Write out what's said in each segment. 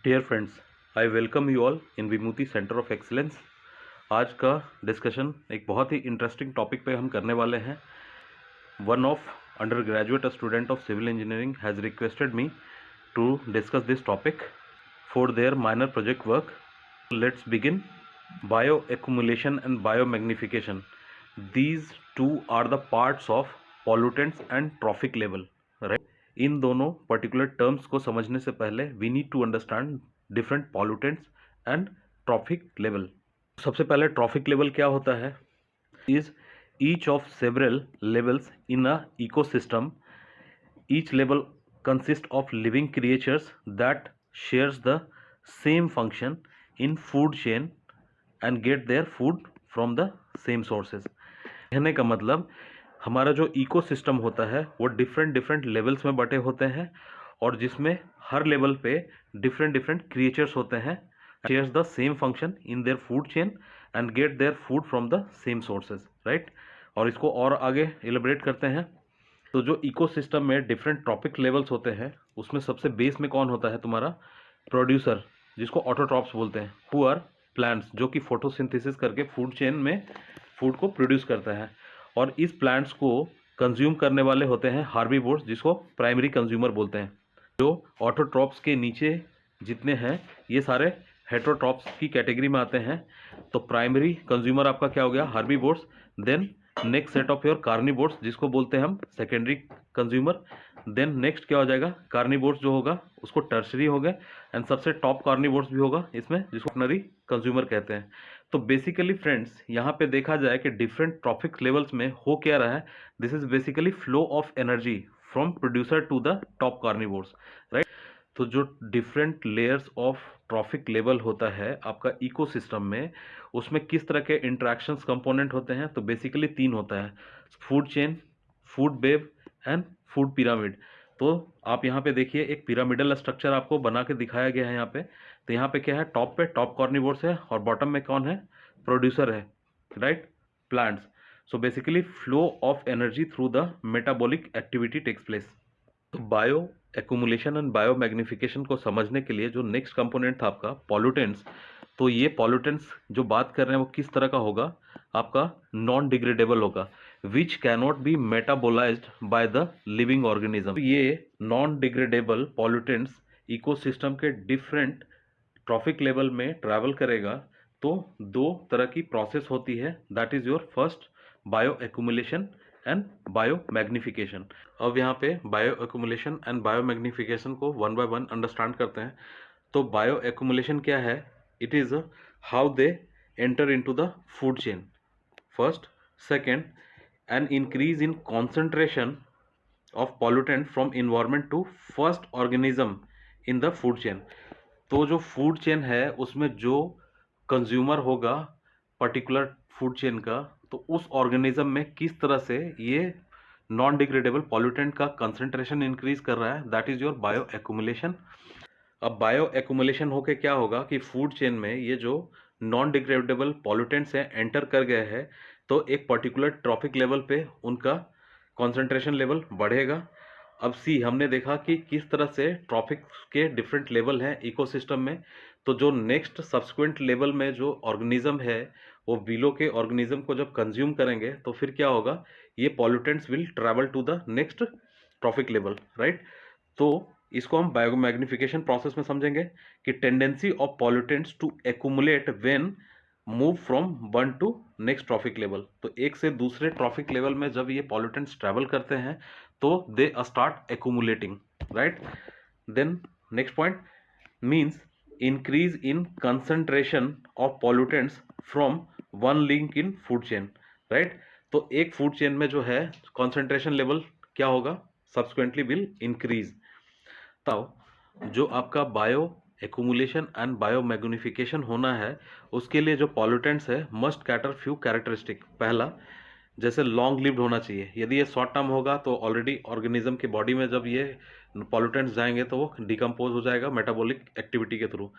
Dear friends, I welcome you all in Vibhuti centre of excellence. आज का discussion एक बहुत ही इंटरेस्टिंग टॉपिक पे हम करने वाले हैं। One of undergraduate student of civil engineering has requested me to discuss this topic for their minor project work. Let's begin. Bioaccumulation and biomagnification, these two are the parts of pollutants and trophic level, right. इन दोनों particular terms को समझने से पहले we need to understand different pollutants and trophic level. सबसे पहले trophic level क्या होता है? Is each of several levels in a ecosystem. Each level consist of living creatures that shares the same function in food chain and get their food from the same sources. कहने का मतलब हमारा जो ecosystem होता है वो different levels में बटे होते हैं और जिसमें हर लेवल पे डिफरेंट क्रिएचर्स होते हैं, shares the same function in their food chain and get their food from the same sources, right. और इसको और आगे एलिब्रेट करते हैं तो जो इकोसिस्टम में डिफरेंट ट्रॉपिक लेवल्स होते हैं उसमें सबसे बेस में कौन होता है? तुम्हारा प्रोड्यूसर, जिसको ऑटोट्रॉप्स बोलते हैं, हु आर प्लांट्स, जो कि फोटोसिंथेसिस करके फूड चेन में फूड को प्रोड्यूस करता है। और इस प्लांट्स को कंज्यूम करने वाले होते हैं हार्बीवोर्स, जिसको प्राइमरी कंज्यूमर बोलते हैं। जो ऑटोट्रॉप्स के नीचे जितने हैं ये सारे हेटरोट्रॉप्स की कैटेगरी में आते हैं। तो प्राइमरी कंज्यूमर आपका क्या हो गया? Herbivores. Then next set of your carnivores, जिसको बोलते हैं हम सेकेंडरी कंज्यूमर। देन नेक्स्ट क्या हो जाएगा? कार्निवोर्स जो होगा उसको टर्सरी हो गए। एंड सबसे टॉप कार्निवोर्स भी होगा इसमें, जिसको ऑर्डिनरी कंज्यूमर कहते हैं। तो बेसिकली फ्रेंड्स, यहाँ पे देखा जाए कि डिफरेंट ट्रॉफिक लेवल्स में हो क्या रहा है, this is basically flow of energy from producer to the top carnivores, right. तो जो different layers of trophic level होता है आपका इकोसिस्टम में, उसमें किस तरह के इंटरेक्शंस कंपोनेंट होते हैं? तो बेसिकली 3 होता है: food chain, food web and food pyramid. तो आप यहाँ पे देखिए एक पिरामिडल स्ट्रक्चर आपको बना के दिखाया गया है यहाँ पे। तो यहाँ पे क्या है? टॉप पे टॉप कार्निवोर्स है और बॉटम में कौन है? प्रोड्यूसर है, right, plants. So basically flow of energy through the metabolic activity takes place. तो bioaccumulation and biomagnification को समझने के लिए जो नेक्स्ट कंपोनेंट था आपका पॉल्यूटेंट्स, तो ये पॉल्यूटेंट्स जो बात कर रहे हैं वो किस तरह का होगा? आपका नॉन डिग्रेडेबल होगा, which cannot be metabolised by the living organism. ये नॉन डिग्रेडेबल पॉल्यूटेंट्स इकोसिस्टम के डिफरेंट ट्रॉफिक लेवल में ट्रैवल करेगा। तो दो तरह की प्रोसेस होती है, that is your first bio accumulation and bio magnification. अब यहाँ पे bio accumulation and biomagnification को वन बाय वन अंडरस्टैंड करते हैं। तो बायो एक्यूमुलेशन क्या है? It is how they enter into the food chain first. Second, an increase in concentration of pollutant from environment to first organism in the food chain. तो जो food chain है उसमें जो कंज्यूमर होगा particular food chain का, तो उस organism में किस तरह से ये नॉन डिग्रेडेबल पॉल्यूटेंट का कंसंट्रेशन इंक्रीज कर रहा है, that is your bio accumulation. अब बायो एक्यूमुलेशन होके क्या होगा कि फूड चेन में ये जो नॉन डिग्रेडेबल पॉल्यूटेंट्स हैं एंटर कर गए हैं, तो एक पर्टिकुलर ट्रॉफिक लेवल पे उनका कॉन्सेंट्रेशन लेवल बढ़ेगा। अब सी हमने देखा कि किस तरह से ट्रॉफिक के डिफरेंट लेवल हैं इकोसिस्टम में। तो जो नेक्स्ट सब्सिक्वेंट लेवल में जो ऑर्गेनिज्म है वो बिलो के ऑर्गेनिज्म को जब कंज्यूम करेंगे तो फिर क्या होगा? ये pollutants will travel to the next trophic level, right. तो इसको हम बायो मैग्निफिकेशन प्रोसेस में समझेंगे कि tendency of pollutants to accumulate when move from one to next trophic level. तो एक से दूसरे ट्रॉफिक लेवल में जब ये पॉल्यूटेंट्स ट्रैवल करते हैं तो they start accumulating, right. Then next point means increase in concentration of pollutants from one link in food chain, right. तो एक फूड चेन में जो है कॉन्सेंट्रेशन लेवल क्या होगा? Subsequently will increase. तो जो आपका bio accumulation and bio magnification होना है उसके लिए जो पॉल्यूटेंट्स है मस्ट कैटर फ्यू कैरेक्टरिस्टिक। पहला, जैसे लॉन्ग लिव्ड होना चाहिए। यदि ये शॉर्ट टर्म होगा तो ऑलरेडी ऑर्गेनिज्म के बॉडी में जब ये पॉल्यूटेंट्स जाएंगे तो वो डिकम्पोज हो जाएगा मेटाबॉलिक एक्टिविटी के थ्रू।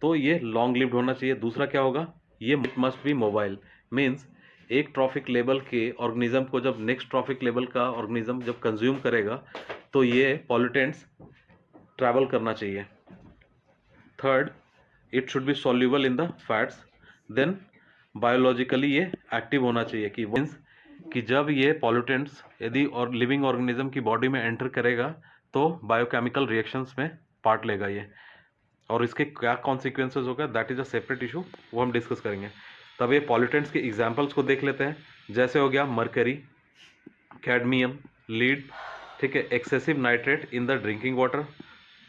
तो ये लॉन्ग लिव्ड होना चाहिए। दूसरा क्या होगा? ये मस्ट बी मोबाइल। मीन्स एक ट्रॉफिक लेवल के ऑर्गेनिज्म को जब नेक्स्ट ट्रॉफिक लेवल का ऑर्गेनिज्म जब कंज्यूम करेगा तो ये पॉल्यूटेंट्स ट्रैवल करना चाहिए। Third, it should be soluble in the fats. Then biologically ये एक्टिव होना चाहिए, कि मीन्स कि जब ये पॉल्यूटेंट्स यदि और लिविंग ऑर्गेनिज्म की बॉडी में एंटर करेगा तो बायोकेमिकल रिएक्शंस में पार्ट लेगा ये, और इसके क्या कॉन्सिक्वेंसेज होगा that is a separate issue, वो हम डिस्कस करेंगे। तब ये पॉल्यूटेंट्स के एग्जांपल्स को देख लेते हैं। जैसे हो गया मरकरी, कैडमियम, लीड, ठीक है, excessive nitrate in the drinking water,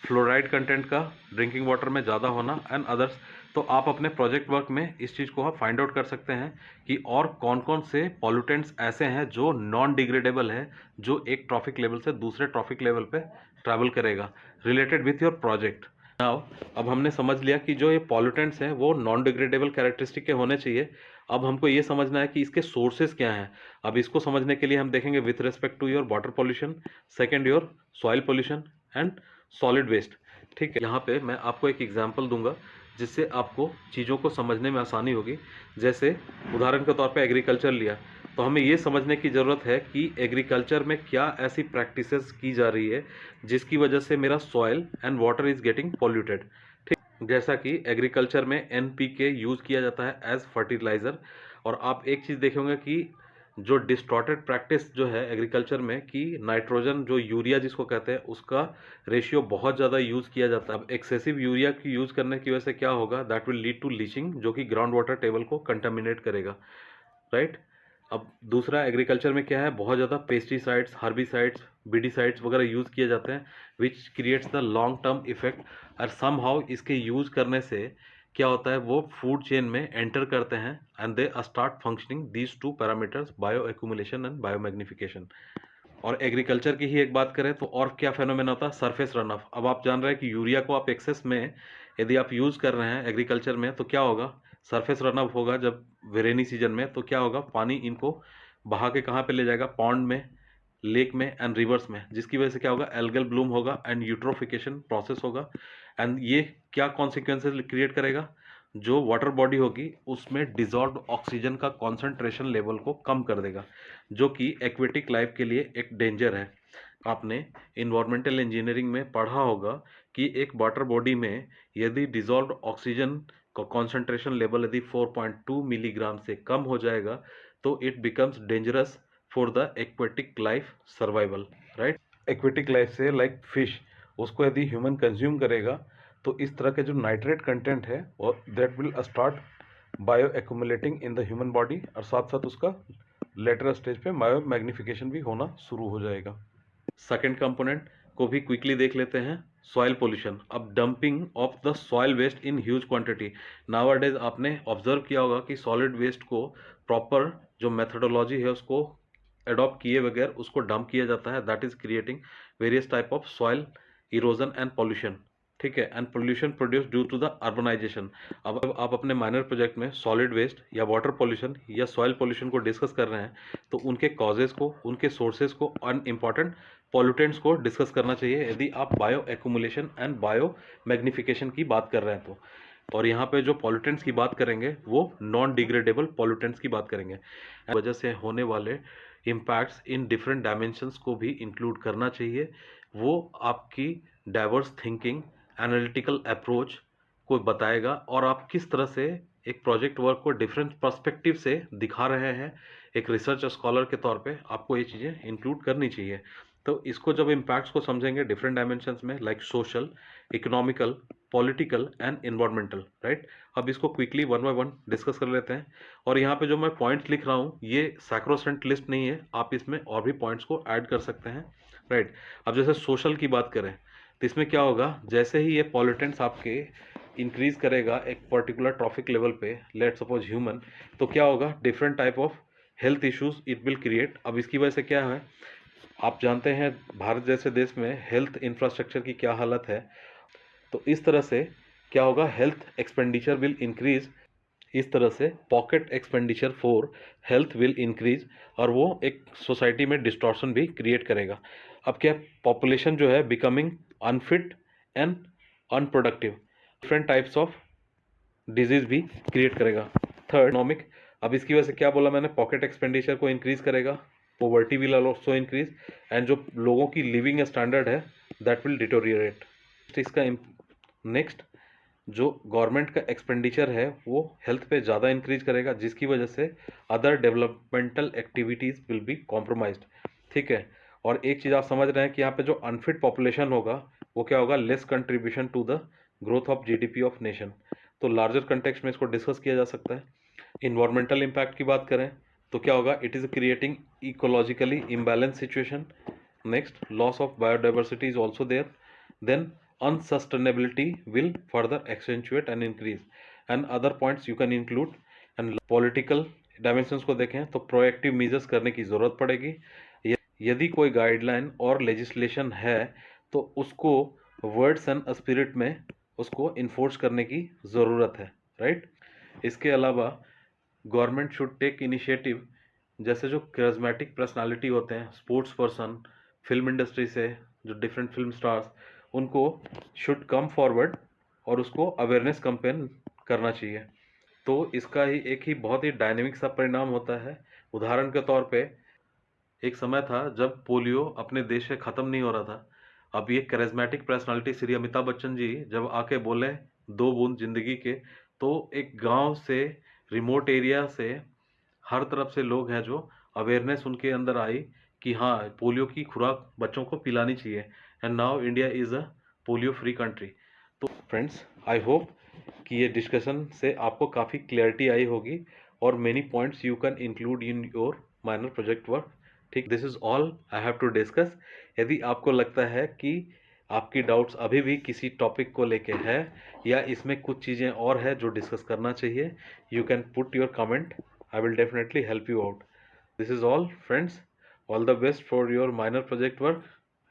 fluoride content का ड्रिंकिंग वाटर में ज़्यादा होना एंड अदर्स। तो आप अपने प्रोजेक्ट वर्क में इस चीज़ को आप फाइंड आउट कर सकते हैं कि और कौन कौन से पॉल्यूटेंट्स ऐसे हैं जो नॉन डिग्रेडेबल है, जो एक ट्रॉफिक लेवल से दूसरे ट्रॉफिक लेवल पे ट्रैवल करेगा related with your project. Now अब हमने समझ लिया कि जो ये पॉल्यूटेंट्स हैं वो नॉन डिग्रेडेबल कैरेक्टरिस्टिक के होने चाहिए। अब हमको ये समझना है कि इसके सोर्सेज क्या हैं। अब इसको समझने के लिए हम देखेंगे with respect to your water pollution, second your soil pollution and solid waste. ठीक है, यहाँ पे मैं आपको एक एग्जांपल दूंगा जिससे आपको चीज़ों को समझने में आसानी होगी। जैसे उदाहरण के तौर पे एग्रीकल्चर लिया, तो हमें ये समझने की ज़रूरत है कि एग्रीकल्चर में क्या ऐसी प्रैक्टिसेस की जा रही है जिसकी वजह से मेरा soil and water is getting polluted. ठीक, जैसा कि एग्रीकल्चर में NPK यूज़ किया जाता है एज फर्टिलाइज़र। और आप एक चीज़ देखेंगे कि जो डिस्टॉर्टेड प्रैक्टिस जो है एग्रीकल्चर में, कि नाइट्रोजन जो यूरिया जिसको कहते हैं उसका रेशियो बहुत ज़्यादा यूज़ किया जाता है। अब एक्सेसिव यूरिया की यूज़ करने की वजह से क्या होगा, that will lead to leaching, जो कि ग्राउंड वाटर टेबल को कंटामिनेट करेगा, राइट। अब दूसरा, एग्रीकल्चर में क्या है, बहुत ज़्यादा पेस्टिसाइड्स, हर्बिसाइड्स, बीडिसाइड्स वगैरह यूज़ किए जाते हैं which creates the long term effect. और सम हाउ इसके यूज़ करने से क्या होता है, वो फूड चेन में एंटर करते हैं and they start functioning these two parameters, bio accumulation and bio magnification. और एग्रीकल्चर की ही एक बात करें तो और क्या फेनोमेना होता है, सरफेस रन ऑफ। अब आप जान रहे हैं कि यूरिया को आप एक्सेस में यदि आप यूज़ कर रहे हैं एग्रीकल्चर में तो क्या होगा, सरफेस रन ऑफ होगा। जब रेनी सीजन में तो क्या होगा, पानी इनको बहा के कहाँ पे ले जाएगा, पॉन्ड में, लेक में एंड रिवर्स में, जिसकी वजह से क्या होगा, एल्गल ब्लूम होगा एंड यूट्रोफिकेशन प्रोसेस होगा। एंड ये क्या कॉन्सिक्वेंसेज क्रिएट करेगा, जो वाटर बॉडी होगी उसमें डिजॉल्व ऑक्सीजन का कॉन्सेंट्रेशन लेवल को कम कर देगा, जो कि एक्वेटिक लाइफ के लिए एक डेंजर है। आपने इन्वायरमेंटल इंजीनियरिंग में पढ़ा होगा कि एक वाटर बॉडी में यदि डिजॉल्व ऑक्सीजन का कॉन्सेंट्रेशन लेवल यदि 4.2 मिलीग्राम से कम हो जाएगा तो it becomes dangerous for the aquatic life survival, right. Aquatic life से लाइक फिश, उसको यदि ह्यूमन कंज्यूम करेगा तो इस तरह के जो नाइट्रेट कंटेंट है और that will start bio accumulating in the human body, और साथ साथ उसका लेटर स्टेज पे बायो मैग्निफिकेशन भी होना शुरू हो जाएगा। सेकेंड कंपोनेंट को भी क्विकली देख लेते हैं, सॉइल पोल्यूशन। अब dumping of the soil waste in huge quantity. Nowadays आपने ऑब्जर्व किया होगा कि सॉलिड वेस्ट को प्रॉपर जो मेथडोलॉजी है उसको अडॉप्ट किए बगैर उसको डंप किया जाता है, that is creating various type of soil erosion and pollution. ठीक है, and pollution produce due to the urbanization. अब आप अपने माइनर प्रोजेक्ट में सॉलिड वेस्ट या वाटर पोल्यूशन या सॉइल पोल्यूशन को डिस्कस कर रहे हैं तो उनके कॉजेज को, उनके सोर्सेज को, अन इम्पॉर्टेंट पॉल्यूटेंट्स को डिस्कस करना चाहिए यदि आप bio accumulation and bio magnification की बात कर रहे हैं तो। और यहाँ पे जो पॉल्यूटेंट्स की बात करेंगे वो नॉन डिग्रेडेबल पॉल्यूटेंट्स की बात करेंगे। वजह से होने वाले इम्पैक्ट्स इन डिफरेंट डायमेंशंस को भी इंक्लूड करना चाहिए। वो आपकी डाइवर्स थिंकिंग, एनालिटिकल अप्रोच को बताएगा और आप किस तरह से एक प्रोजेक्ट वर्क को डिफरेंट पर्सपेक्टिव से दिखा रहे हैं। एक रिसर्च स्कॉलर के तौर पे आपको ये चीज़ें इंक्लूड करनी चाहिए। तो इसको जब इम्पैक्ट्स को समझेंगे डिफरेंट डायमेंशंस में, like social, economical, political and environmental, right. अब इसको quickly one by one discuss कर लेते हैं। और यहाँ पे जो मैं पॉइंट्स लिख रहा हूँ ये सैक्रोसेंट लिस्ट नहीं है, आप इसमें और भी पॉइंट्स को ऐड कर सकते हैं, राइट। अब जैसे सोशल की बात करें तो इसमें क्या होगा, जैसे ही ये पॉल्यूटेंट्स आपके इंक्रीज करेगा एक पर्टिकुलर ट्रॉफिक लेवल पे, लेट सपोज ह्यूमन, तो क्या होगा, different type of health issues it will create. अब इसकी वजह से क्या है, आप जानते हैं भारत जैसे देश में हेल्थ इंफ्रास्ट्रक्चर की क्या हालत है। तो इस तरह से क्या होगा, हेल्थ एक्सपेंडिचर विल इंक्रीज, इस तरह से pocket expenditure for health will increase, और वो एक सोसाइटी में डिस्टॉर्शन भी क्रिएट करेगा। अब क्या, पॉपुलेशन जो है becoming unfit and unproductive, different types of disease भी क्रिएट करेगा। Third, economic. अब इसकी वजह से क्या बोला मैंने, पॉकेट एक्सपेंडिचर को इंक्रीज करेगा, poverty will also increase, and जो लोगों की लिविंग स्टैंडर्ड है दैट विल डिटोरिएट। इसका नेक्स्ट जो गवर्नमेंट का एक्सपेंडिचर है वो हेल्थ पे ज़्यादा इंक्रीज करेगा, जिसकी वजह से other developmental activities will be compromised. ठीक है, और एक चीज़ आप समझ रहे हैं कि यहाँ पे जो अनफिट पॉपुलेशन होगा वो क्या होगा, less contribution to the growth of GDP of nation. तो लार्जर कंटेक्स्ट में इसको डिस्कस किया जा सकता है। इन्वायरमेंटल इम्पैक्ट की बात करें तो क्या होगा, it is creating ecologically imbalance situation. Next, loss of biodiversity is also there. Then unsustainability will further accentuate and increase, and other points you can include। and political dimensions को देखें तो proactive measures करने की ज़रूरत पड़ेगी। यदि कोई guideline और लेजिस्लेशन है तो उसको वर्ड्स एंड स्पिरिट में उसको इन्फोर्स करने की ज़रूरत है, राइट। इसके अलावा गवर्नमेंट शुड टेक इनिशिएटिव, जैसे जो करिज्मेटिक पर्सनालिटी होते हैं, स्पोर्ट्स पर्सन, फिल्म इंडस्ट्री से जो डिफरेंट फिल्म स्टार्स, उनको शुड कम फॉरवर्ड और उसको अवेयरनेस कैंपेन करना चाहिए। तो इसका ही एक बहुत ही डायनेमिक सा परिणाम होता है। उदाहरण के तौर पे एक समय था जब पोलियो अपने देश से ख़त्म नहीं हो रहा था। अब ये करिज्मेटिक पर्सनालिटी श्री अमिताभ बच्चन जी जब आके बोले 2 बूंद ज़िंदगी के, तो एक गांव से, रिमोट एरिया से, हर तरफ से लोग हैं जो अवेयरनेस उनके अंदर आई कि हाँ, पोलियो की खुराक बच्चों को पिलानी चाहिए। And now India is a polio free country. तो फ्रेंड्स, आई होप कि ये डिस्कशन से आपको काफ़ी क्लैरिटी आई होगी और many points you can include in your minor project work. ठीक, this is all I have to discuss. यदि आपको लगता है कि आपकी डाउट्स अभी भी किसी टॉपिक को लेके है या इसमें कुछ चीज़ें और है जो डिस्कस करना चाहिए, you can put your comment. I will definitely help you out. This is all, friends. All the best for your minor project work.